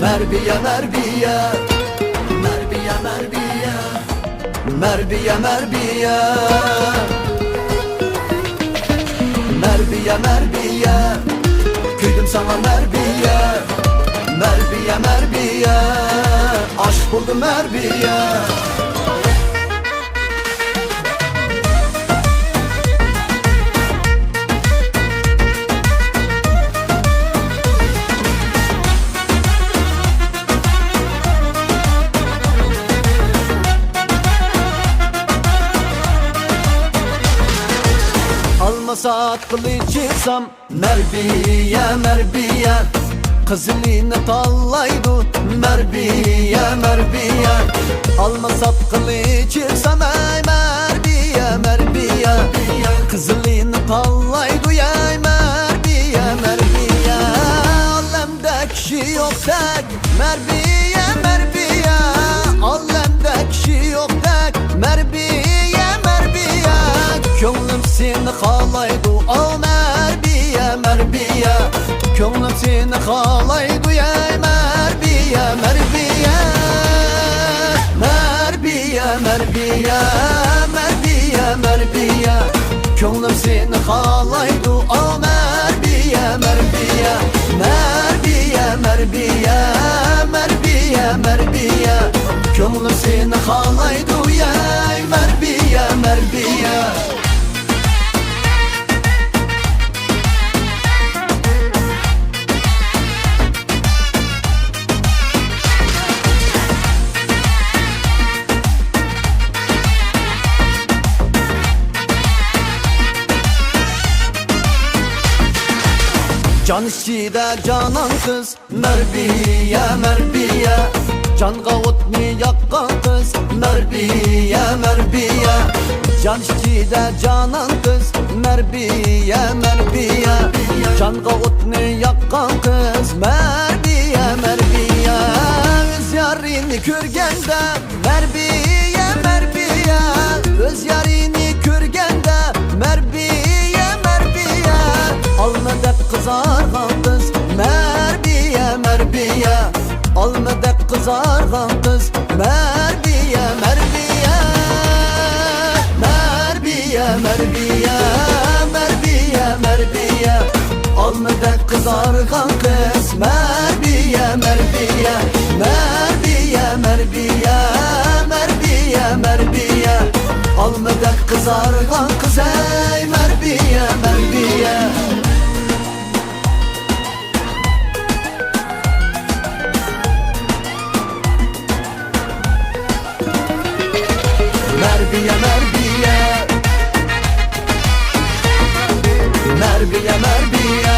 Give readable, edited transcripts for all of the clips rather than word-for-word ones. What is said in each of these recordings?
Merbiye merbiye, merbiye merbiye, merbiye merbiye, merbiye merbiye, kıydım sana merbiye, merbiye merbiye, aşk buldum merbiye. Almasa kılıçsam merbiye merbiye, kızılını tallaydu merbiye merbiye. Almasa kılıçsam ey merbiye merbiye, kızılını tallaydu ey merbiye merbiye. Alemde kişi yok tek merbiye merbiye, alemde kişi yok tek merbiye merbiye. Gönlüm seni halaydı o merbiye merbiye, gönlüm seni halaydı ey merbiye merbiye, merbiye merbiye, merbiye merbiye. Gönlüm seni halaydı o merbiye merbiye, merbiye merbiye, merbiye merbiye. Gönlüm seni halaydı ey merbiye merbiye. Can işçide canan kız merbiye merbiye, can kavutni yakkan kız merbiye merbiye. Can işçide canan kız merbiye merbiye, can kavutni yakkan kız merbiye merbiye. Öz yarini körgende merbiye merbiye, öz yarini körgende merbiye merbiye. Almadık kızargan kız merbiye merbiye, almadık kızargan kız merbiye merbiye, merbiye merbiye, merbiye merbiye. Almadık kızargan kız merbiye merbiye, merbiye merbiye, merbiye merbiye. Almadık kızargan kız ey merbiye merbiye. Merbiye merbiye, merbiye merbiye,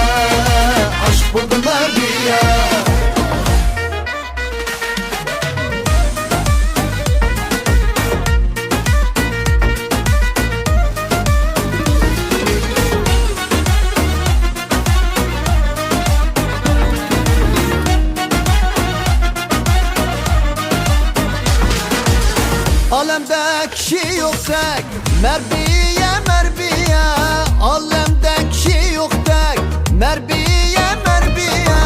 aşk buldum merbiye. Alemde kişi yok tek merbiye merbiye, alemde kişi yok tek merbiye merbiye.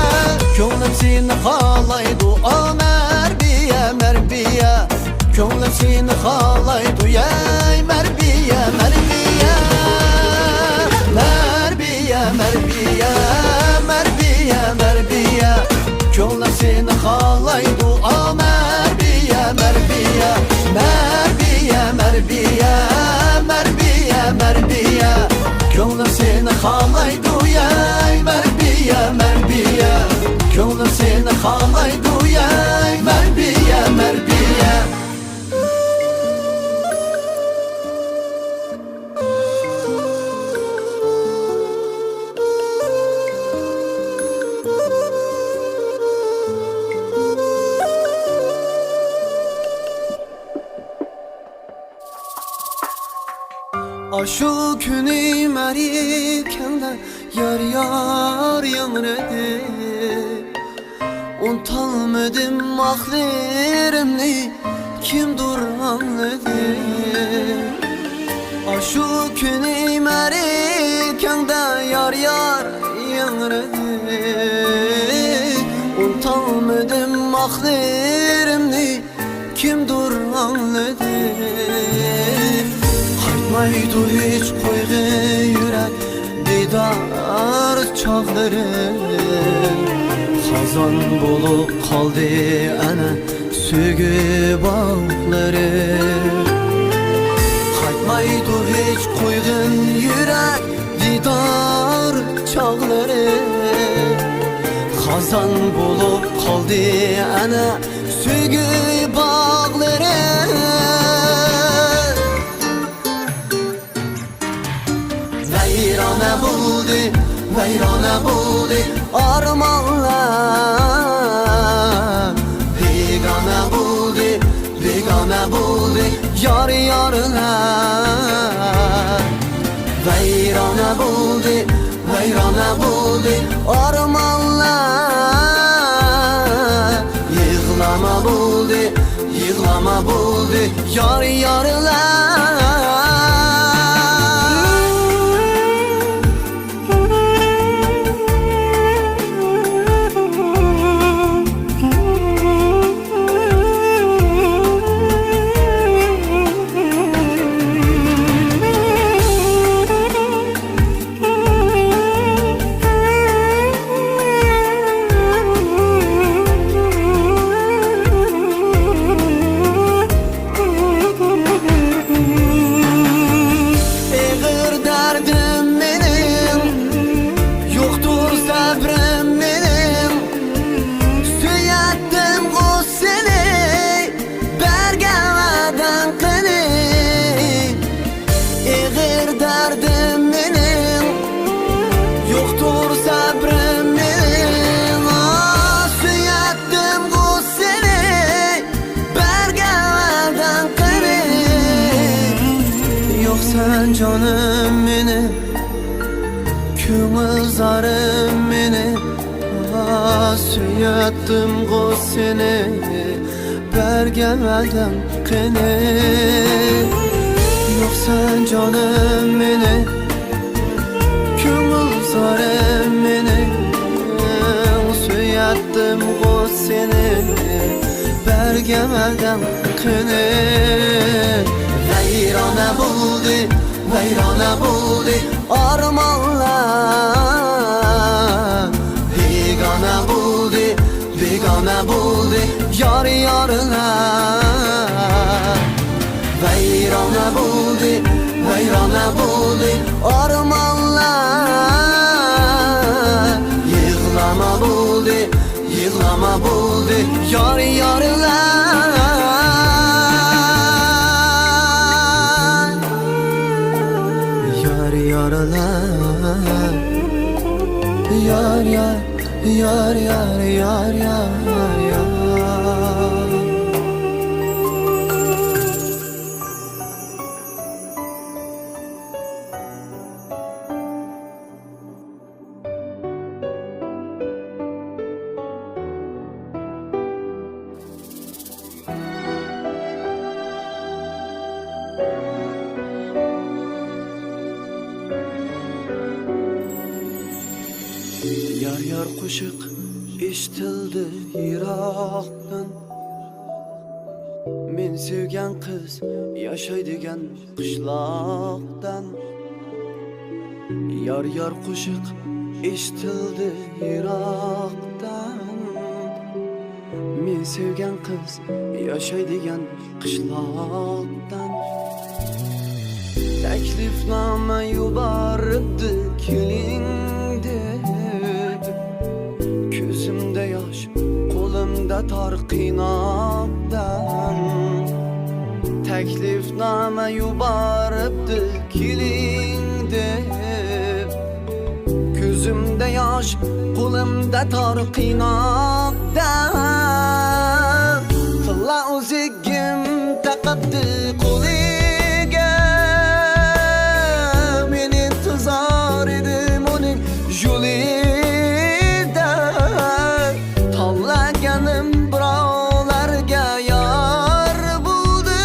Gönlüm seni halaydı o merbiye merbiye, gönlüm seni halaydı ey merbiye merbiye, merbiye merbiye, merbiye merbiye. Gönlüm seni halaydı o merbiye merbiye, merbiye merbiye, merbiye merbiye. Gönlüm seni halaydı ey merbiye merbiye, gönlüm seni halaydı ey merbiye merbiye. Aşık günü merikende yar yar yanırdı, unutalmadım ahlerimni kim duranladı. Aşık günü merikende yar yar yanırdı, salmadım aklerimni kimdir anladı. Qaytmaydı hiç koyğun yürek didar çağları. Xazan bolup kaldı ana sügü bağları. Qaytmaydı hiç koyğun yürek didar çağları. Xazan bolup kaldı ana sügü bağları. Veyrana buldu, veyrana buldu armanlar. Begana buldu, begana buldu yar yarlar. Veyrana buldu, veyrana buldu armanlar. Yığlama buldu, yığlama buldu yar yarlar. Sen canım beni, kümül zarım beni. Süyattım o seni, bergemelden kını. Yok sen canım beni, kümül zarım beni. Süyattım o seni, bergemelden kını. Veyrana buldu, veyrana buldu armanlar. Begana buldu, begana buldu yar yarlar. Veyrana buldu, veyrana buldu armanlar. Yığlama buldu, yığlama buldu yar yarlar. Yaralar, yar yar, yar yar, yar yar, yar. Yar yar qo'shiq eshitildi yiroqdan. Men sevgan qiz yashaydigan qishloqdan. Yar yar qo'shiq eshitildi yiroqdan. Men sevgan qiz yashaydigan qishloqdan. Taklifnoma yuboribdi keling deb. Ko'zimda yosh, qo'limda tor qiynoqdan. Taklifnoma yuboribdi keling deb. Ko'zimda yosh, qo'limda tor qiynoqdan. Tilla o'zigim taqibdi qo'liga. Men intizor edim uning yo'lida. Tanlaganim birovlarga yor bo'ldi.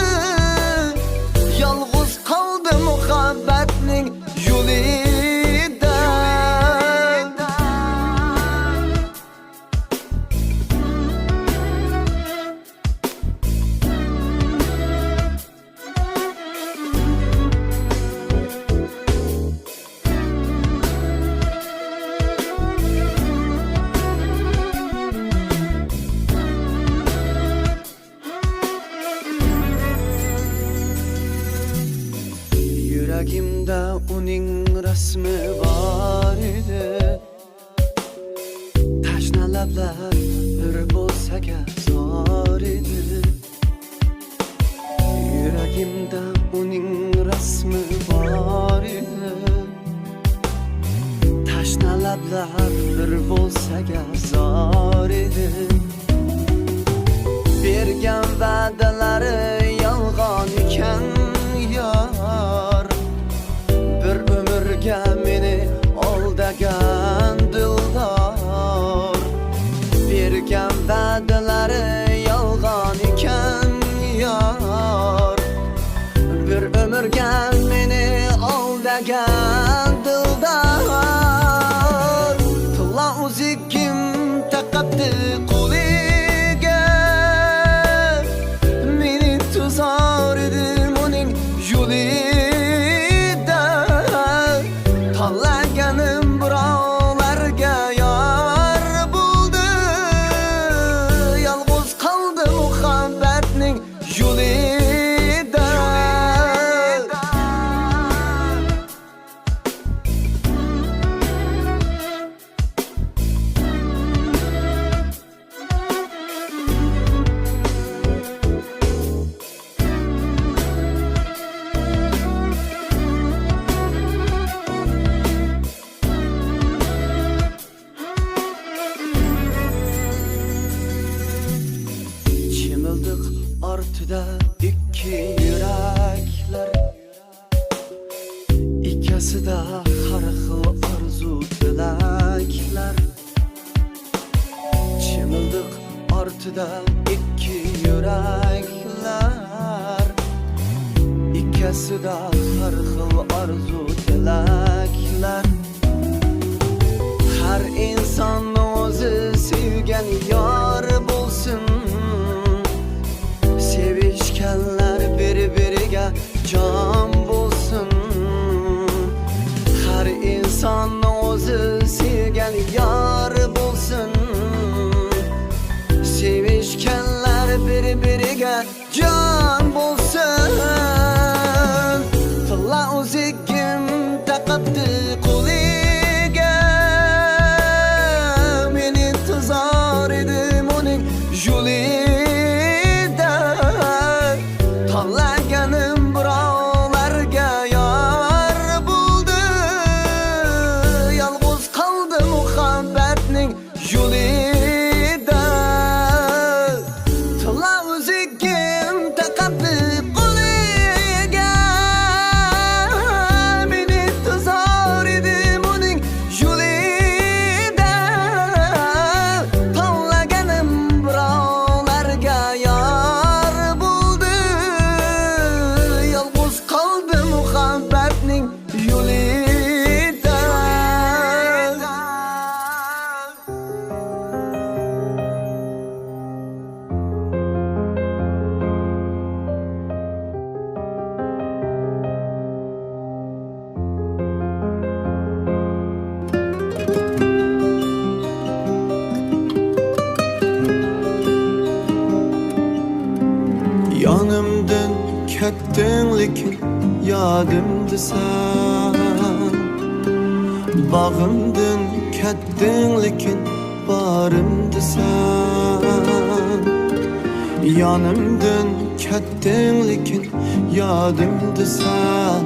Yolg'iz qoldim muhabbatning yo'lida. rasmi var idi. Tashna lablar bir bo'lsa zor idi. Yuragimda uning rasmi bor edi. Tashna lablar bir bo'lsa zor edi. Bergan va'dalari yolg'on ekan yor. Bir umrga meni aldagan dildor. Bergan va'dalari yolg'on ekan yor. Bir umrga meni aldagan dildor. Tilla o'zigim taqabdi qo'liga. Meni tuzar edim uning yo'lida. Tanlaganim birovlarga yor bo'ldi. Yolg'iz qoldi muhabbatning yo'lida. Chimildiq ortida ikki yuraklar. Ikkasida har xil orzu tilaklar. Chimildiq ortida ikki yuraklar. Ikkasida har xil orzu tilaklar. Har inson o'zi sevgan yor bo'lsin. Sevishganlar bir-biriga jon bo'lsin. Har inson o'zi sevgan yor bo'lsin. Sevishganlar bir-biriga jon bo'lsin. Tilla o'zigim taqabdi qo'liga. Meni tuzar edim uning yo'lida. Tanlaganim birovlarga yor bo'ldi. Yolg'iz qoldi muhabbatning yo'lida. Tilla o'zigim taqabdi qo'liga. Meni tuzar edim uning yo'lida. Tanlaganim birovlarga yor bo'ldi. Yolg'iz qoldi muhabbatning yo'lida. Yonimdan ketding lekin yodimda sen. Bag'imdan ketding lekin borimda sen. Yonimdan ketding lekin yodimda sen.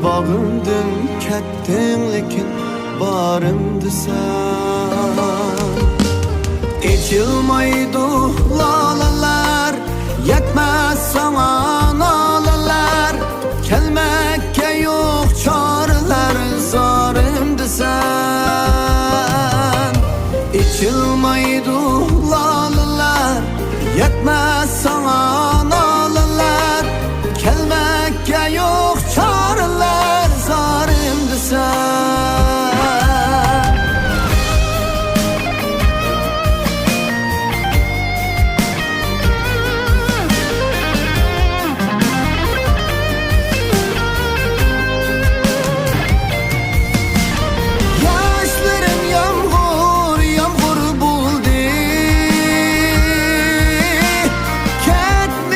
Bag'imdan ketding lekin borimda sen. İçilmaydı lalalar, yetmez sana nalalar. Kelmekке yok çağrılar, zarımdı sen. İçilmaydı lalalar, yetmez sana nalalar. Kelmekke yok çağrılar, zarımdı sen. Yaşlarım yağmur yağmur buldu. Ketme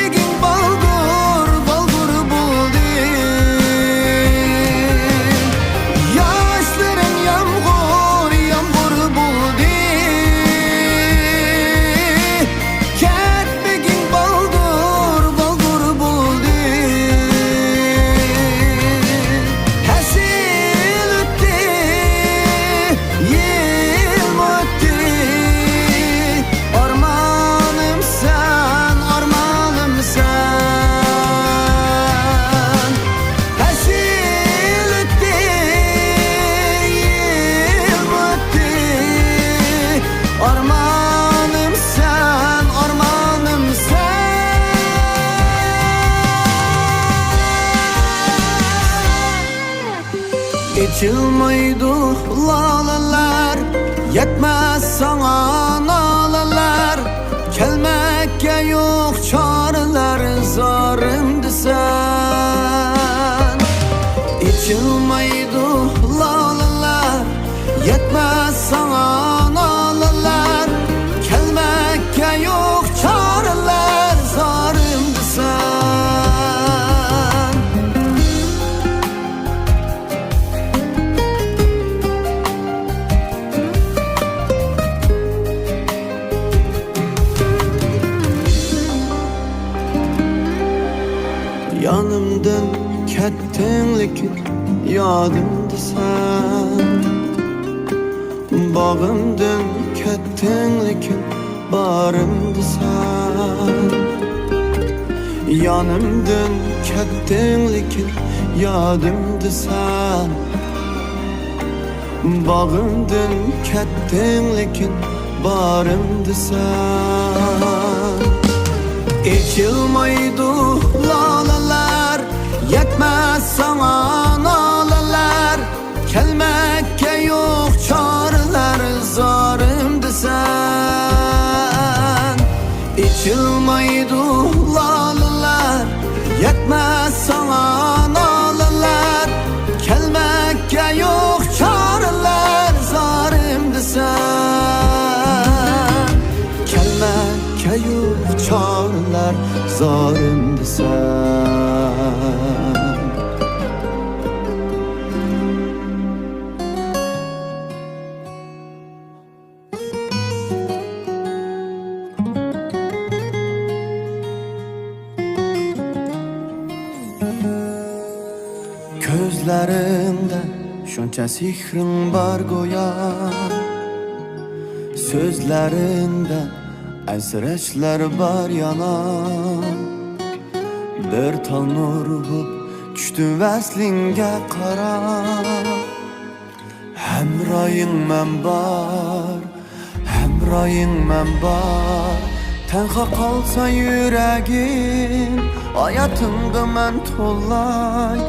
İçilmeydu lalalar, yetmez sana nalalar. Kelmekке yok çareler, zarımdı sen. İçilmeydu lalalar, yetmez sana nalalar. Kelmekке yok çareler, zarımdı sen. Yanımdan kettin lekin yadımda sen. Bağımdan kettin lekin barımda sen. Yanımdan kettin lekin yadımda sen. Bağımdan kettin lekin barımda sen. İçilmeydu lalalar, yetmez sana nalalar. Kelmekке yok çareler, zarımdı sen. İçilmeydu lalalar, yetmez sana nalalar. Kelmekke yok çareler, zarımdı sen. Kelmekke yok çareler, zarımdı sen. Gözlerimde şuncha sihrin var goya. Sözlerinde esreçler var yana. Bir tal nur bulup düştü veslinge qara. Hemrayın men bar, hemrayın men bar. Tenha kalsa yüreğim, hayatımda men tollay.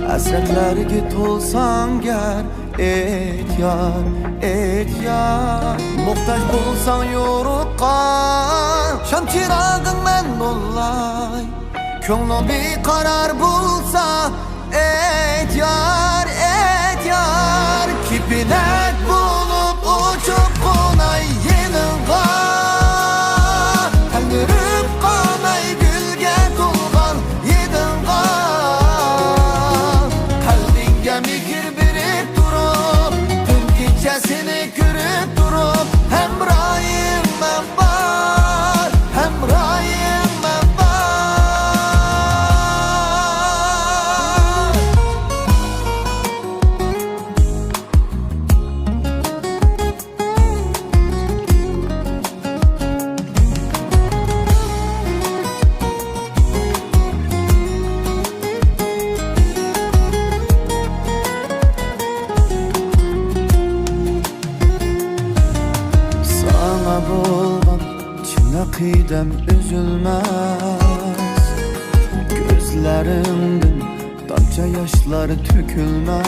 Hasretlerge tolsan ger, et yar, et yar. Muhtaç bulsan yoruqqa, şam çırağın men ollay. Könglim bir karar bulsa, et yar, et yar. Kipinek bulup uçup konay yenilga. Tengirip kanay gülge tulgan yedinga. Mikir birip durup, tüm gecesini görüp durup. Hemrayım ben var, hemrayım ben var. Bolgan çin akidem üzülmez. Gözlerimden damca yaşlar tükülmez.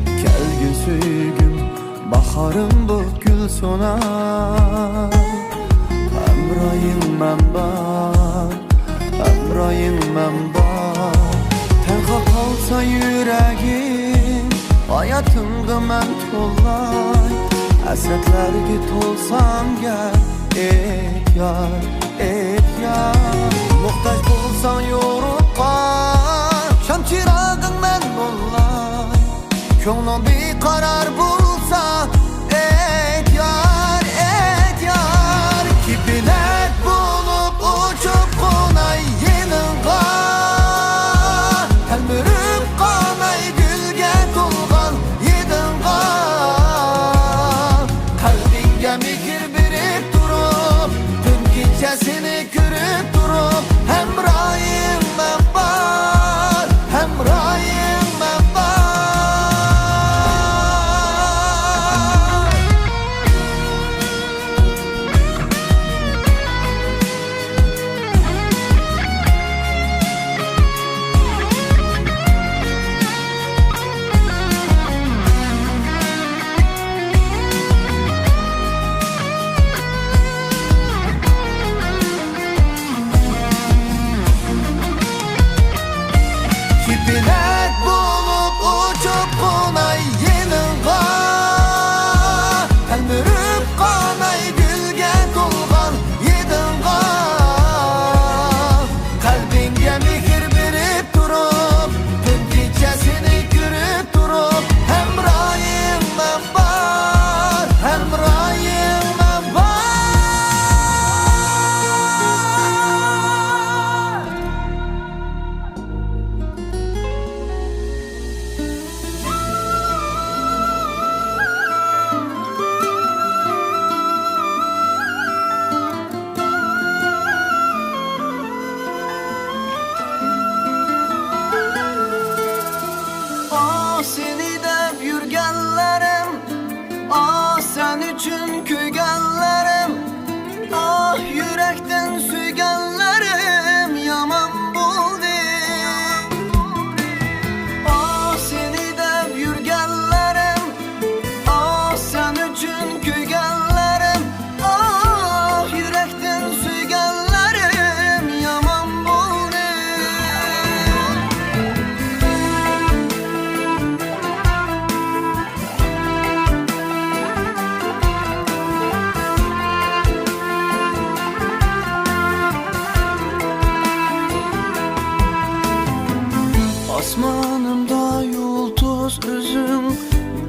Kelgin süygüm baharım bu gül sonar. Hemrayın men bar, hemrayın men bar. Tenha kalsa yüreğim, hayatımda men tollay. Hasretlerge tolsan gel, et yar, et yar. Muhtaç bulsan yoruqqa, şam çırağın men ollay. Könglim bir karar bulsa, et yar, et yar. Kipinek bulup uçup konay yenilga. Telmürüp kanay gülge tulgan yedinga. Mikir birip durup, tüm gecesini görüp durup. Hemrayım ben var, hemrayım ben var. üçün kuyganlarım, ah yürekten suyganlarım yaman buldu. Ah seni de yürgenlerim, ah sen üçün kuyganlarım, ah yürekten suyganlarım yaman buldu. Asmanımda yıldız üzüm,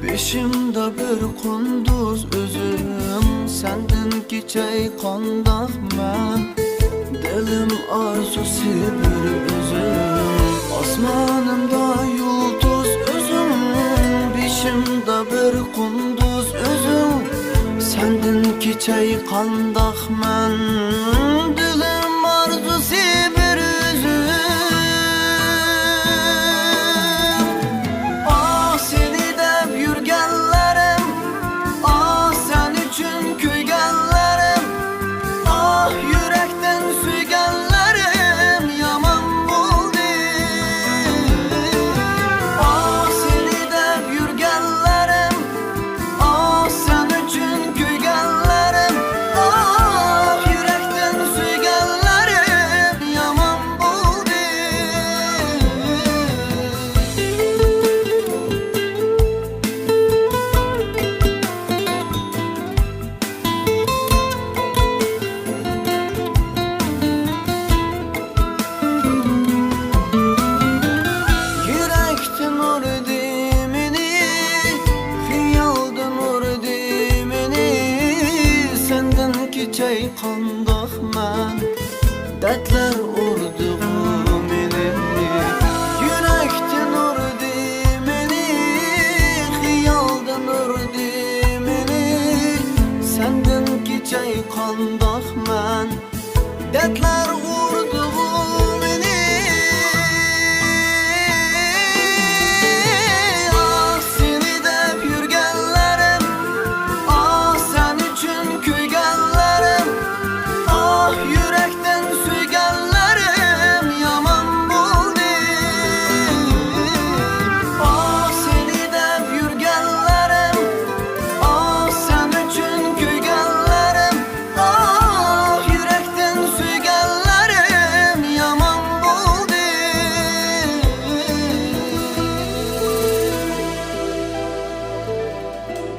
beşimde bir kunduz üzüm. Senden geçey kandak ben, dilim arzusu bir üzüm. Asmanımda yıldız üzüm, beşimde bir kunduz üzüm. Senden geçey kandak ben, dilim arzusu bir üzüm. Ah seni de yürgenlerim, ah sen üçün kuyganlarım, ah yürekten suyganlarım yaman buldu. Ah seni de yürgenlerim, ah sen üçün kuyganlarım, ah yürekten suyganlarım yaman buldu. Yürekten urdimini, hiyaldan urdimini. Senden geçey kandak ben, dertler urduğum meni. Yürekten urdimini, hiyaldan urdimini. Senden geçey kandak ben, dertler urduğum meni. Ah seni de yürgenlerim, ah sen üçün kuyganlarım, ah yürekten suyganlarım yaman buldu. Ah seni de yürgenlerim, ah sen üçün kuyganlarım, ah yürekten suyganlarım yaman buldu.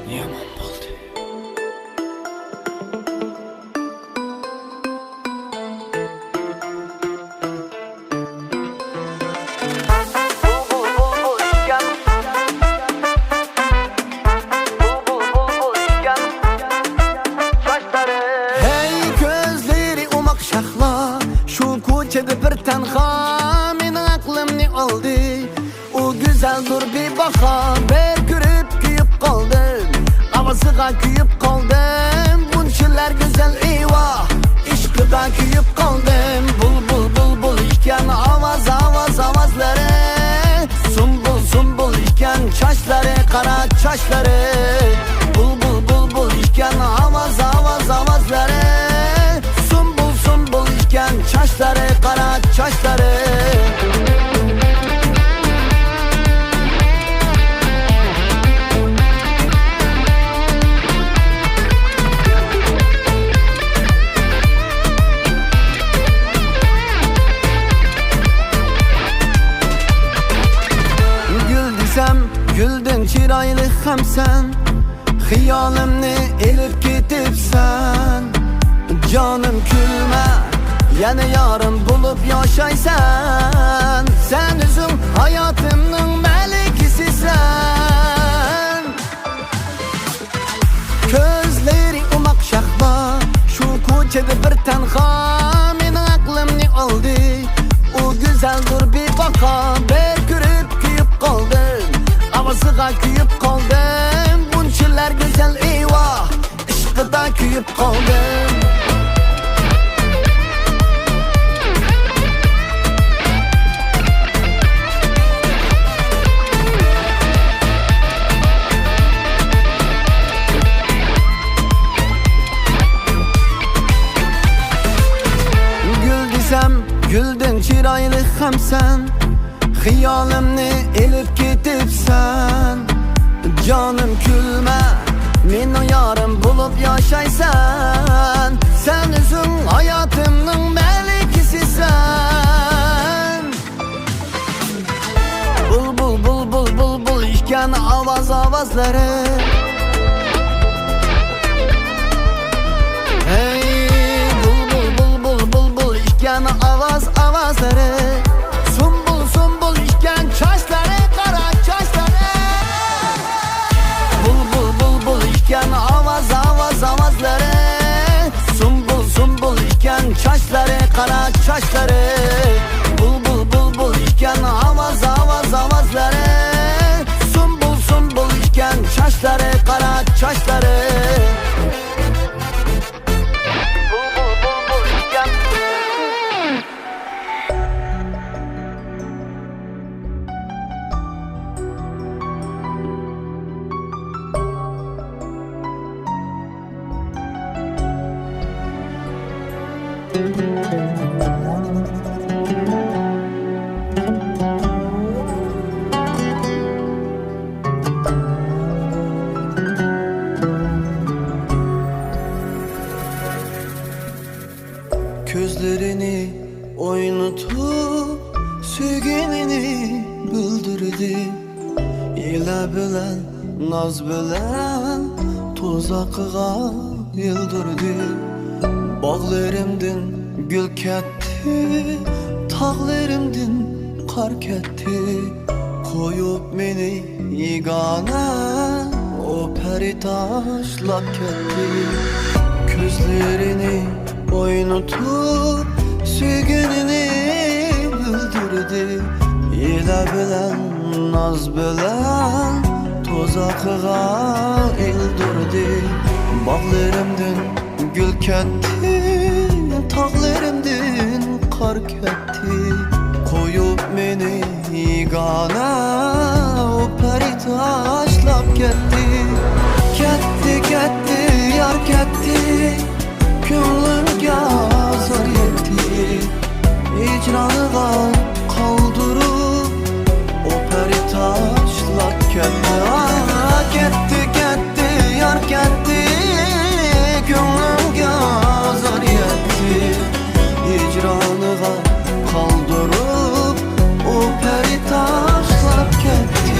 Yaman buldu. Hey gözleri umak şahla, şu koçede bir tenha, menin aklımni aldı. O güzel dur bir baka, bir görüp kuyup kaldım, havasıga kuyup kaldım. Bunçiler güzel eyvah, işkıda kuyup kaldım. Bul bul bul bul iken avaz avaz avazları, sumbul sumbul iken çaşları, kara çaşları. Bul bul bul bul iken avaz avaz avazları, sumbul sumbul iken çaşları, kara çaşları. Gül desem güldün çiraylı hem sen, hiyalimni elip ketipsen. Canım külme, yana yarın bulup yaşaysan. Sen üzüm hayatımның melikisisen. Gözleri umak şahla, şu koçede bir tenha, menin aklımni aldı. O güzel dur bir baka, bir görüp kuyup kaldım, havasıga kuyup kaldım. Bunçiler güzel eyvah, işkıda kuyup kaldım. hamsan, xiyolimni elib ketibsan. Canım kulma, meni yorim bo'lib yashaysan. Sen o'zing hayotimning malikisisan. Bulbul bulbul bulbul ishgan ovozlari. Hey bulbul bulbul bulbul ishgan ovozlari. Sumbul sumbul ishgan chochlari, qora chochlari. Bulbul bulbul ishgan ovozlari. Sumbul sumbul ishgan chochlari, qora chochlari. Bulbul bulbul ishgan ovozlari. Sumbul sumbul ishgan chochlari, qora chochlari. Gözlerini oynatıp sevgimini bildirdi. Ela bilen, naz bilen tuzakıga yıldırdı. Bağlarımdın gül ketti, tağlarımdın kar ketti. Koyup beni yegana o peri taşlap ketti. Gözlerini oynatıp sevgini bildirdi. Ela bilen, naz bilen tozakıga ildirdi. Bağlarımdın gül ketti, tağlarımdın kar ketti. Koyup beni yegana o peri taşlap ketti. Ketti ketti yar ketti, ko'nglimga zor yetdi. Hicranıga qoldirib o peri tashlab ketdi. Ketdi ketdi yar ketdi, ko'nglimga zor yetdi. Hicranıga qoldirib o peri tashlab ketdi.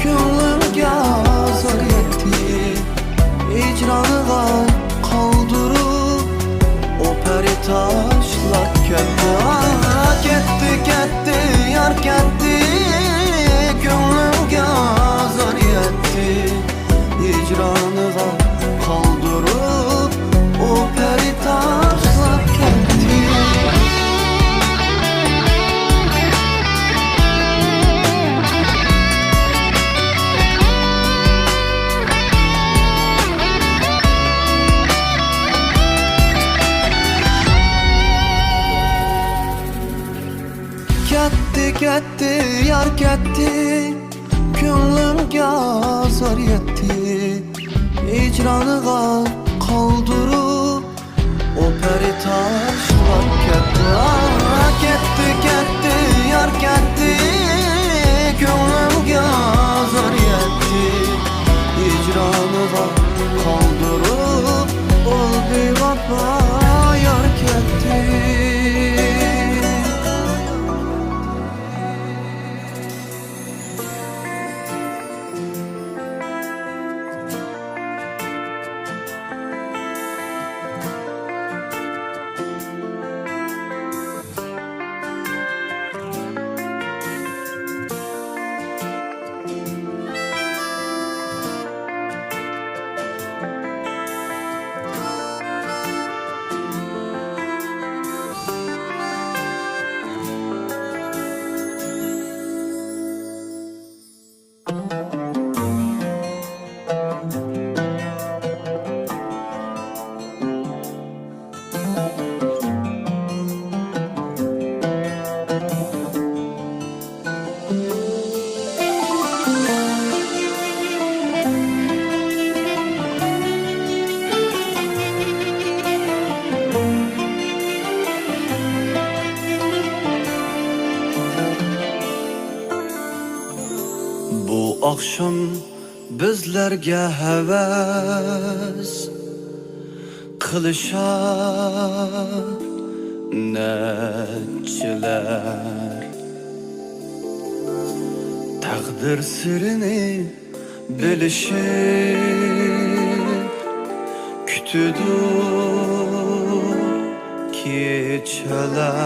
Ko'nglimga zor yetdi. Hicranıga qoldirib o peri tashlab ketdi. Ketdi ketdi yar ketdi, ko'nglimga zor yetdi. Hicranıga qoldirib o peri tashlab ketdi. Ketdi ketdi yar ketdi, ko'nglimga zor yetdi. Hicranıga qoldirib o peri tashlab ketdi. Ketdi ketdi yar ketdi, ko'nglimga zor yetdi. Hicranıga qoldirib o bevafo yar ketdi. Akşam bizlerge heves kılışar netçiler. Takdir sirini bilişip kütüdür keçeler.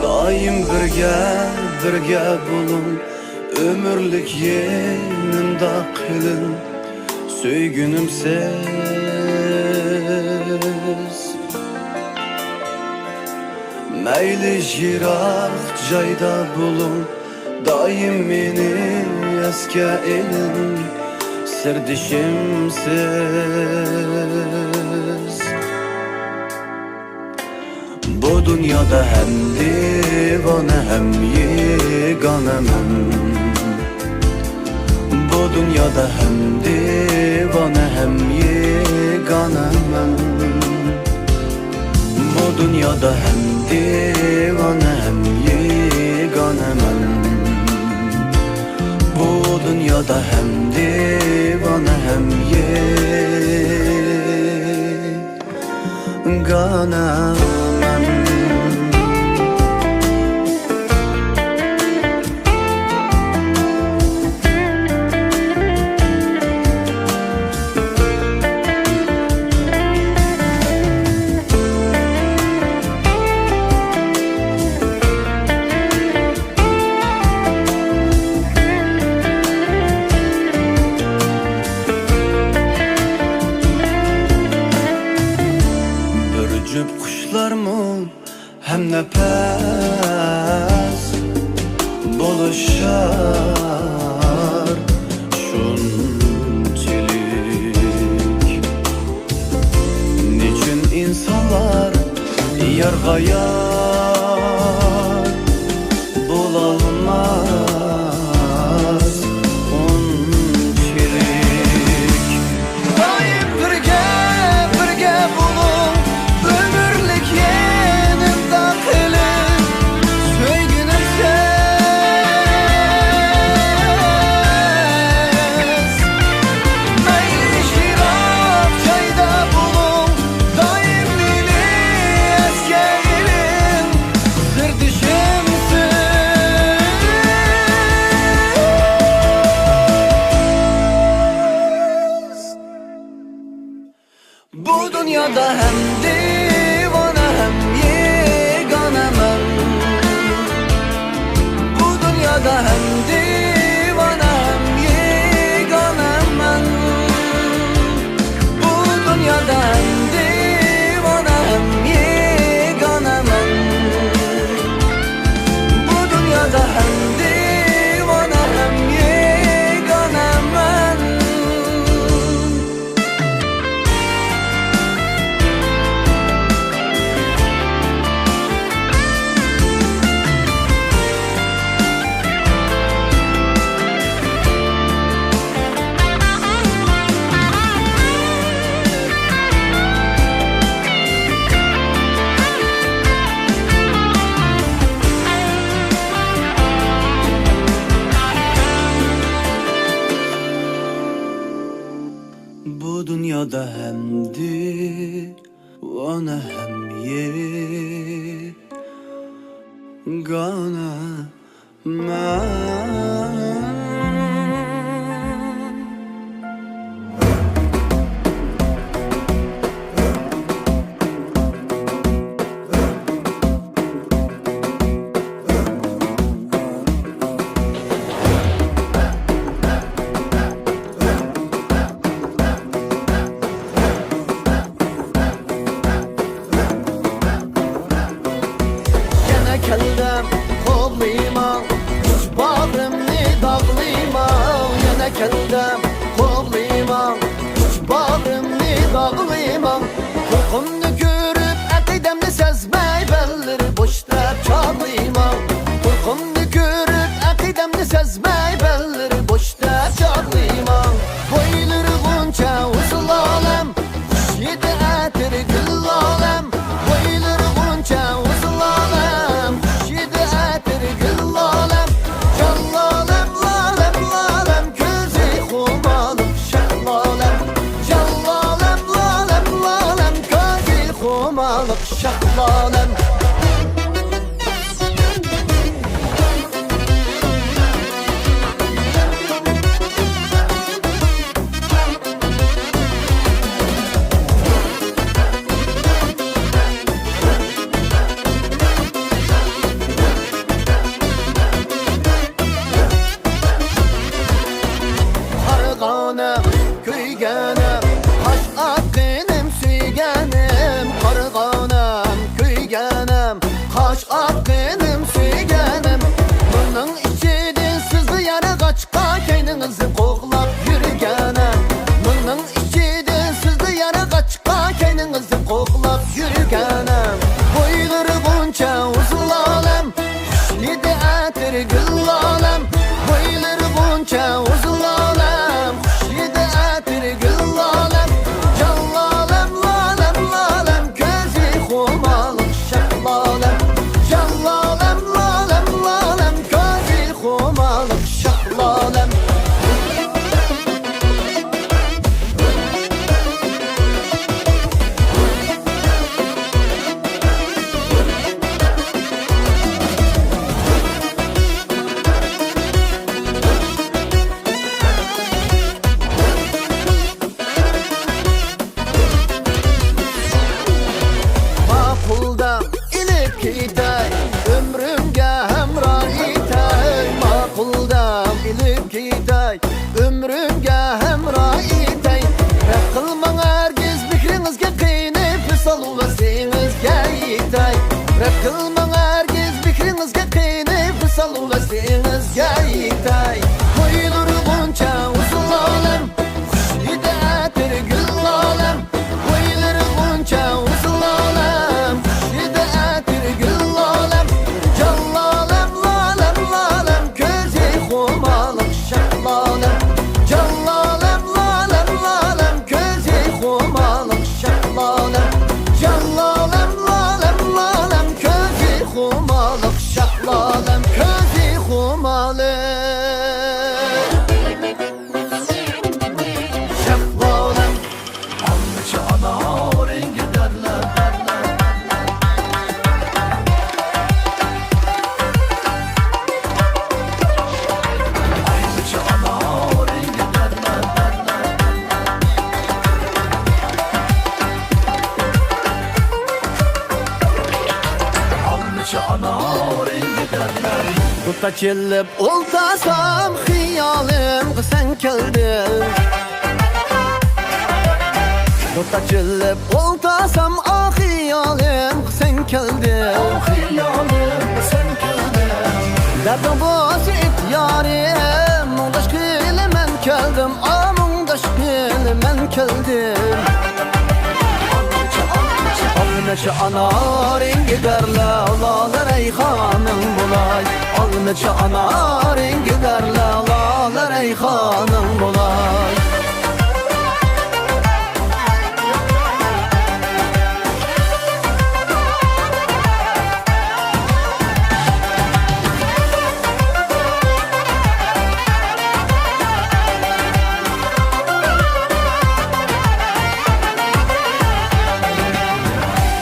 Daim birge bulun, ömürlük yenimde kılın, söygünüm siz. Meyli jirak cayda bulun, daim meni eske elin, sirdişimsiz. Bu dünyada hem divane hem yeganemen. Bu dünyada hem divane hem yeganemen. Bu dünyada hem divane hem yeganemen. Bu dünyada hem divane hem yeganemen. Cüp kuşlar mı hem nefes buluşar şunçilik. Niçin insanlar yarga yar bulamaz unçilik. Daim birge bulun, ömürlük yenimde kılın, söygünüm siz. Meyli jirak cayda bulun, daim beni eske elin, sirdişimsiz. Bu dünyada hem divane hem yeganemen. Bu dünyada hem divane hem yeganemen. Bu dünyada hem divane hem yeganemen. Bu dünyada hem divane hem yeganemen. Bu dünyada hem divane hem yeganemen. Gene keldim kollayma, uç bağrımni dağlayma. Gene keldim kollayma, uç bağrımni dağlayma. Korkumni görüp akidemni sezmey, belleri boşta çalayma. Korkumni görüp akidemni sezmey, belleri boşta çalayma. Boyları bunca uzun alem, kuş yedi etir gül alem. Boyları bunca uzun alem, kuş yedi etir gül alem. Can alem lan xumalık şahlalem. Karganem, köygenem, haş akkenim suygenem. Karganem, köygenem, haş akkenim suygenem. Bunun içidin sızlı yana kaçka kendinizi koklap yürügenem. Bunun içidin sızlı yana kaçka kendinizi koklap yürügenem. Boyları bunca uzun alem, yedi etir gül alem. Boyları bunca uzun alem, yedi etir gül alem. Callalem lalem lalem, közü xumalık şahlalem. Callalem lalem lalem, közü xumalık şahlalem. Maqulda ilip gitay, ömrümge hemrah itay. Maqulda ilip gitay, ömrümge hemrah itay. Rep qılmang hergiz fikrinizge qiynib, misal uvasingizge itay. Rep qılmang hergiz fikrinizge qiynib, misal uvasingizge itay. Qo'yilur buncha uzun alem, xushida atir gul alem. Qo'yilur buncha uzun alem, xushida atir gul alem. Callalem lalem lalem, közü xumalık şahlalem. Callalem lalem lalem, közü xumalık şahlalem. Callalem lalem lalem, közü xumalık şahlalem. Közü xumalık şahlalem. Alnıca ana rengi derler derler. Alnıca ana rengi derler derler. Alnıca ana rengi derler. Tutta çillip oltasam hiyalim sen keldin. Tutta çillip oltasam ah hiyalim sen keldin. Hiyalim sen geldin. Derdim basit yarim, mundaş gile men keldim. Ah mundaş gile men keldim. Alnıca ana rengi derle, alalar reyhanın bulay. Alnıca ana rengi derle, alalar reyhanın bulay.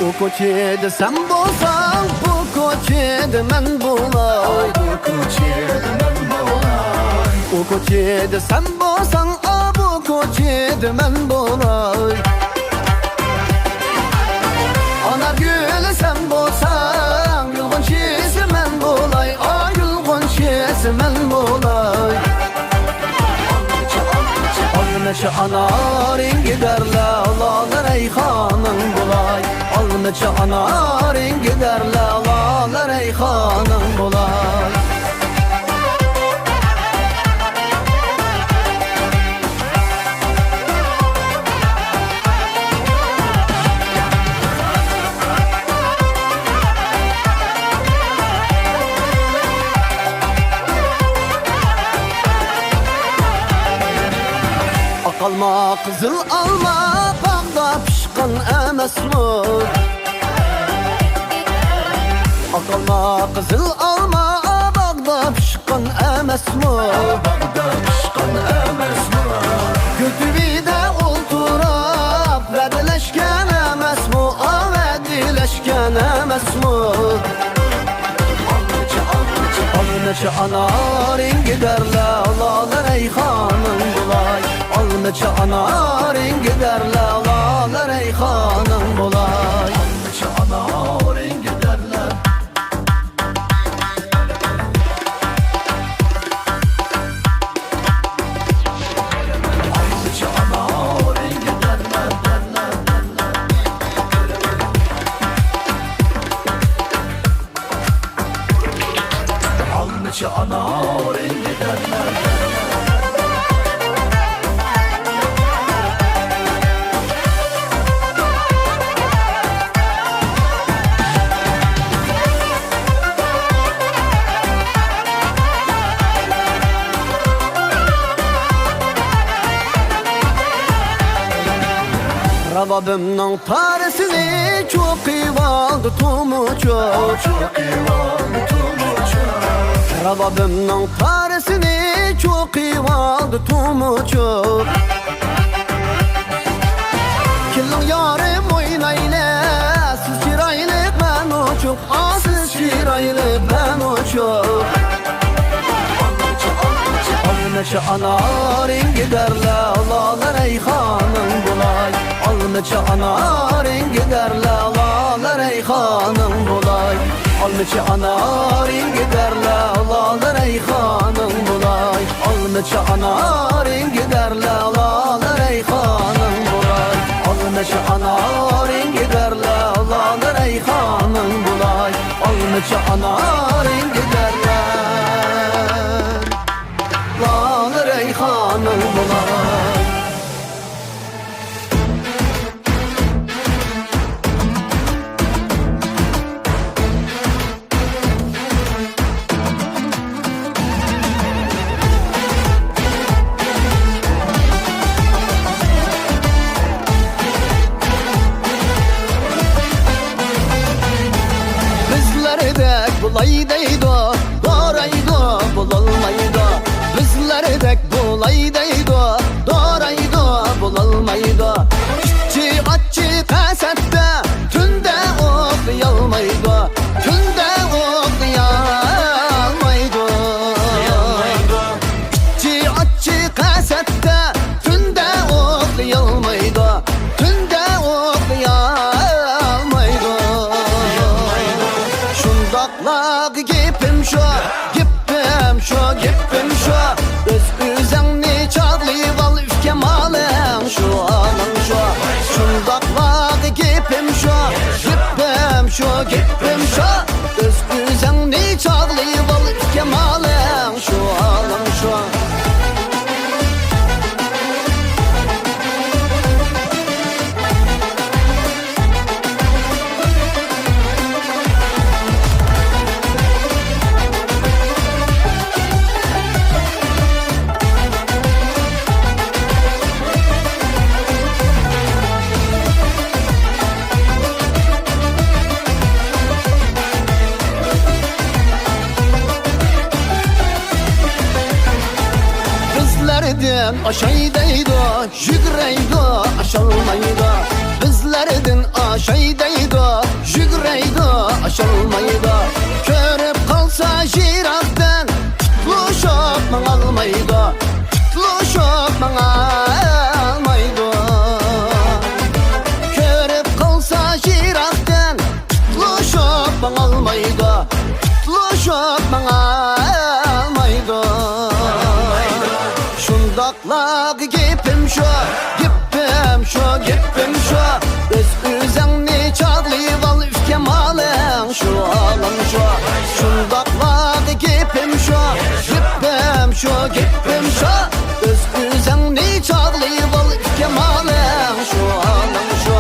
Bu koçede sen bolsan, bu koçede men bulay. Bu koçede men bulay. Bu koçede sen bolsan, ah bu koçede men bulay. Anar gülü sen bolsan, gülgün şişi men bulay. Ah gülgün şişi men bulay. Alnıca ana rengi derle, alalar reyhanın bulay. Alnıca ana rengi derle, alalar reyhanın bulay. Alma kızıl alma, bağda pişkan emesmi. Akalma kızıl alma, bağda pişkan emesmi. Bağda pişkan emesmi. Götübide oturab, verdileşken emesmi. Avedi emasmı? Alnıca anarin giderle alalar eyhanın bulay. Alnıca anarin giderle alalar eyhanın bulay. Alnıca anarin giderle. Alnıca anarin giderle. Alnıca anarin giderle. Rababımның taresini çok iyi aldı tumuçuk. Rababımның taresini çok iyi aldı tumuçuk. Killing yarım oynayla, siz şiraylı ben uçuk. Siz şiraylı ben uçuk. Alnıca anarin giderle alalar eyhanın bulay. Alnıca anarin giderle alalar eyhanın bulay. Alnıca anarin giderle alalar eyhanın bulay. Alnıca anarin giderle alalar eyhanın bulay. Alnıca anarin giderle alalar eyhanın bulay. Alnıca anarin giderle alalar eyhanın bulay. Bizlerdek bulaydaydı, doğraydı, bulalmaydı. Bizlerdek bulaydaydı, doğraydı, bulalmaydı. İşçi aççı kasette, tünde okuyalmaydı. Tünde okuyalmaydı. İşçi aççı kasette, tünde okuyalmaydı. Tünde okuyalmaydı. Şundakla gipim şu, gipim şu, gipim şu. Öz üzengni çağlayıp al üfke malın şu alın şu. Şundakla gipim şu, gipim şu, gipim şu. Öz üzengni çağlayıp al üfke malın şu alın şu. Bizlerden aşaydaydı, jügreydi, aşılmaydı. Bizlerden aşaydaydı, jügreydi, aşılmaydı. Körüp kalsa jiraktan, tutluşup bana almaydı. Tutluşup bana almaydı. Körüp kalsa jiraktan, tutluşup bana almaydı. Tutluşup bana almaydı. Şundakla gipim şu, gipim şu, gipim şu. Öz üzengni çağlayıp al üfke malın şu alın şu. Şundakla gipim şu, gipim şu, gipim şu. Öz üzengni çağlayıp al üfke malın şu alın şu.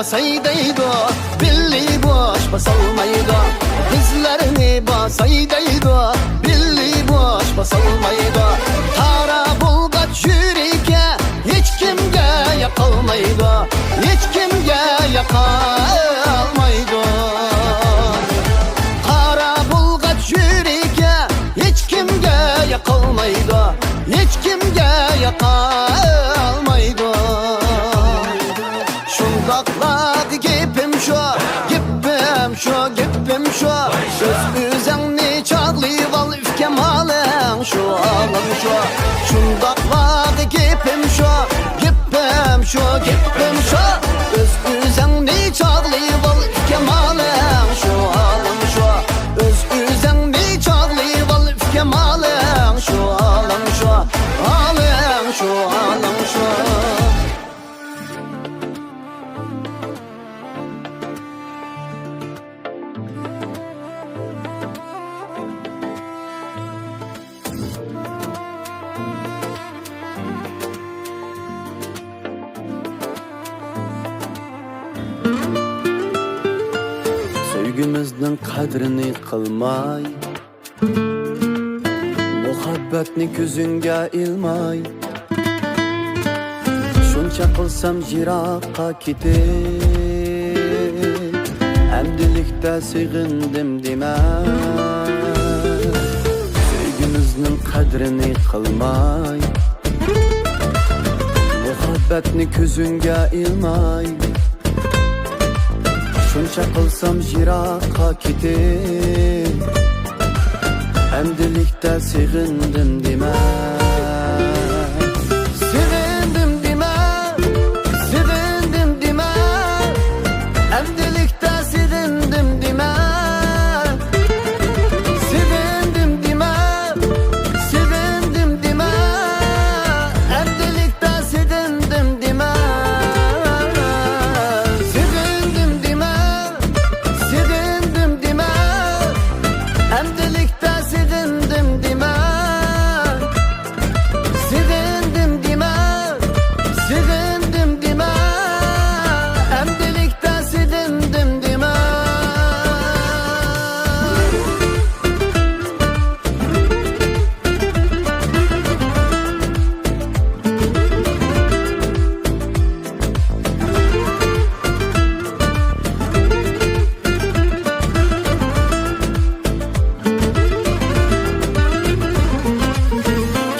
basaydaydı, billi boş basalmaydı. Dizlerini basaydaydı, billi boş basalmaydı. Tara bulgaç yüreke hiç kimge yakalmaydı, hiç kimge yakalmaydı. Tara bulgaç yüreke hiç kimge yakalmaydı, hiç kimge yakalmaydı. Şundaqlaq gepim şu, gepim şu, gepim şu. Söz üzengni çağlayıp al üfkem alın şu, alın şu. Şundaqlaq gepim şu, gepim şu, gepim şu. Söz üzengni çağlayıp al üfkem alın şu, alın şu. Öz üzengni çağlayıp al üfkem alın şu, alın şu. Alın şu, alın şu. Sevgimizдің qadrini qilmay, muhabbatni ko'zingga ilmay, shuncha qilsam jiroqqa ketib, endilikda sig'indim dema. Sevgimizning qadrini qilmay, muhabbatni ko'zingga ilmay, shuncha qilsam jiroqqa ketib, endilikda sig'indim dema. Sevindim dema, sevindim dema, endilikda sevindim dema. Sevindim dema, sevindim dema, endilikda sevindim dema. Sevindim dema, sevindim dema, endilikda sevindim dema. Sevindim dema, sevindim dema, endilikda sevindim dema.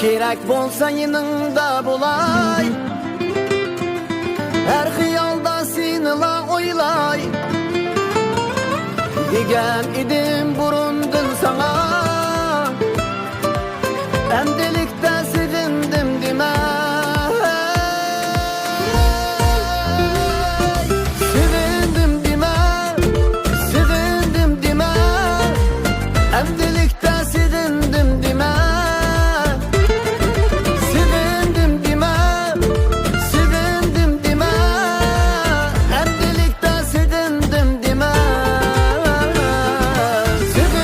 Kerak bo'lsa yaningda bo'lay, her xiyolda senila o'ylay. Degan edim burundan sana, endilikda sevindim dema. Sevindim dema, sevindim dema, endilikda sevindim dema. Sevindim dema, sevindim dema, endilikda sevindim dema. Sevindim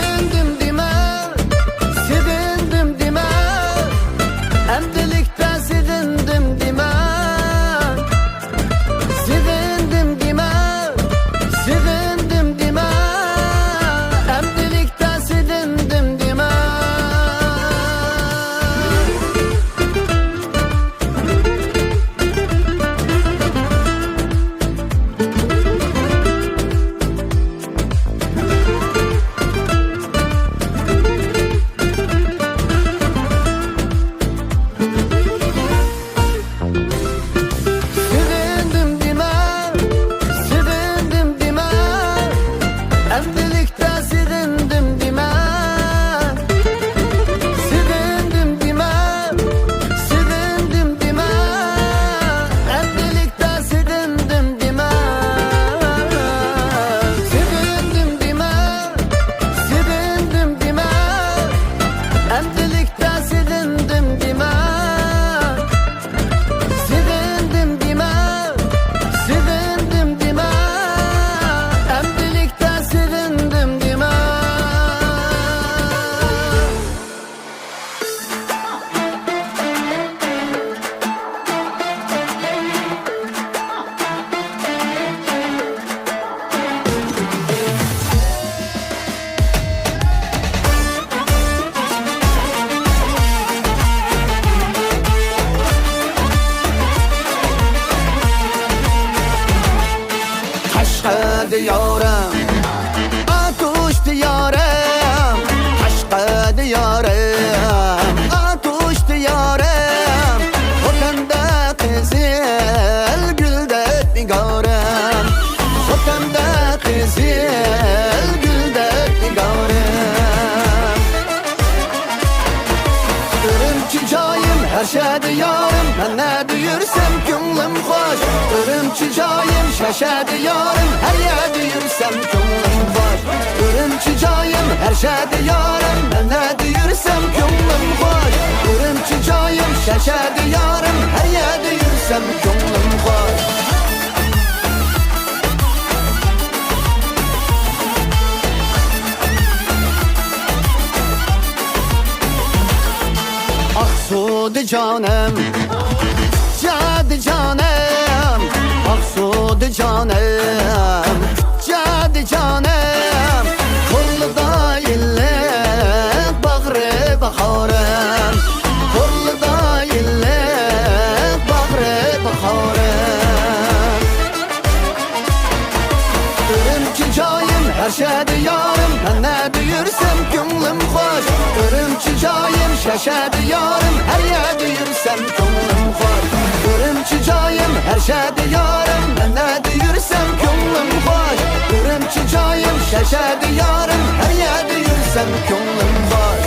diyarım, atuş diyarım, aşka diyarım, atuş diyarım. Otemde kızıl gülde digarım, otemde kızıl gülde digarım. Ürümçi cayım, her şey diyarım, ben ne duyursam gönlüm hoş. Ürümçi cayım, şaşa diyarım, her yer duyursam gönlüm hoş. Ürümçi cayım, her şey diyarım, ben ne duyursam gönlüm hoş. Ürümçi cayım, şaşa diyarım, her yer duyursam gönlüm hoş. Aksudu canım, cadı canım, aksudu canım, cadı canım. Kurluda illik bağrı baharım, kurluda illik bağrı baharım. Ürümçi cayım, her şey diyarım, ben ne duyursam gönlüm hoş. Ürümçi cayım, şaşa diyarım, her yer duyursam gönlüm hoş. Ürümçi cayım, her şey diyarım, ben ne duyursam gönlüm hoş. Ürümçi cayım, şaşa diyarım, her yer duyursam gönlüm hoş.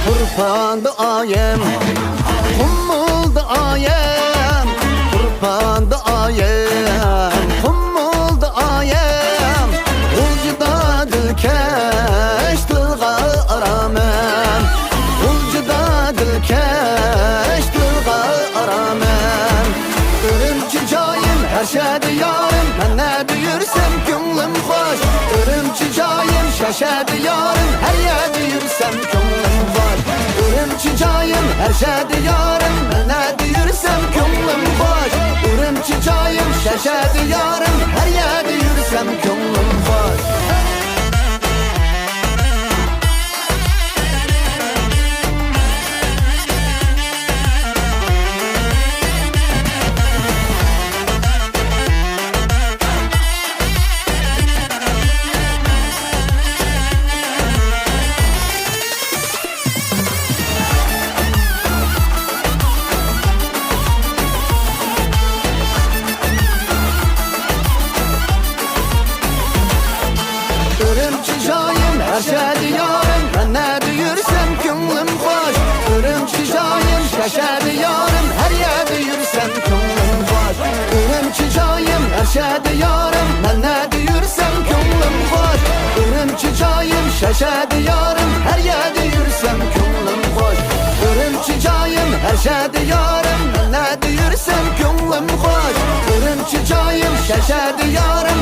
Kurbandı ayem, kumuldu ayem, kurbandı ayem, kumuldu ayem. Ulcuda dilkeş dilga aramem, ulcuda dilkeş dilga aramem. Ürümçi cayım, her şey diyarım, ben ne duyursam gönlüm hoş. Ürümçi cayım, şaşa diyarım, her yer duyursam gönlüm var. Ürümçi cayım, her şey diyarım, ben ne duyursam gönlüm hoş. Ürümçi cayım, şaşa diyarım, her yer duyursam gönlüm var. Ürümçi cayım, her şey diyarım, ben ne duyursam gönlüm hoş. Ürümçi cayım, şaşa diyarım, her yer duyursam gönlüm hoş. Ürümçi cayım, her şey diyarım, ben ne duyursam gönlüm hoş. Ürümçi cayım, şaşa diyarım, her yer duyursam gönlüm hoş. Ürümçi cayım, her şey diyarım, ben ne duyursam gönlüm hoş. Ürümçi cayım, şaşa diyarım,